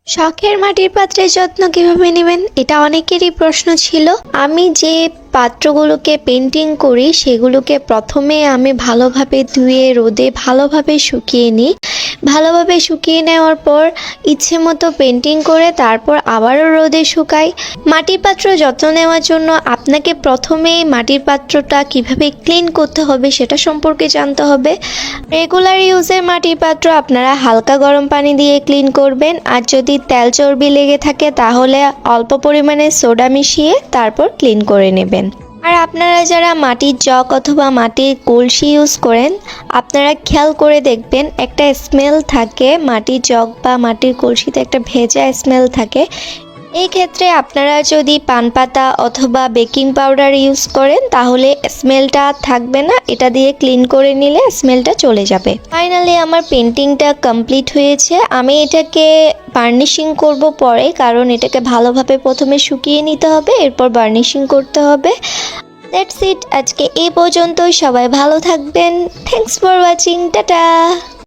শখের মাটির পাত্রের যত্ন কিভাবে নেবেন, এটা অনেকেরই প্রশ্ন ছিল। আমি যে পাত্রগুলোকে পেন্টিং করি সেগুলোকে প্রথমে আমি ভালোভাবে ধুয়ে রোদে ভালোভাবে শুকিয়ে নিই। ভালোভাবে শুকিয়ে নেওয়ার পর ইচ্ছে মতো পেন্টিং করে তারপর আবারও রোদে শুকাই। মাটির পাত্র যত্ন নেওয়ার জন্য আপনাকে প্রথমে মাটির পাত্রটা কিভাবে ক্লিন করতে হবে সেটা সম্পর্কে জানতে হবে। রেগুলার ইউজের মাটির পাত্র আপনারা হালকা গরম পানি দিয়ে ক্লিন করবেন, আর যদি তেল চর্বি লেগে থাকে তাহলে অল্প পরিমাণে সোডা মিশিয়ে তারপর ক্লিন করে নেবেন। আর আপনারা যারা মাটির জগ অথবা মাটির কলসি ইউজ করেন, আপনারা খেয়াল করে দেখবেন একটা স্মেল থাকে, মাটির জগ বা মাটির কলসিতে একটা ভেজা স্মেল থাকে। এই ক্ষেত্রে আপনারা যদি পান পাতা অথবা বেকিং পাউডার ইউজ করেন তাহলে স্মেলটা থাকবে না, এটা দিয়ে ক্লিন করে নিলে স্মেলটা চলে যাবে। ফাইনালি আমার পেন্টিংটা কমপ্লিট হয়েছে। আমি এটাকে বার্নিশিং করব পরে, কারণ এটাকে ভালোভাবে প্রথমে শুকিয়ে নিতে হবে, এরপর বার্নিশিং করতে হবে। দ্যাটস ইট, আজকে এই পর্যন্তই। সবাই ভালো থাকবেন। Thanks for watching. টাটা।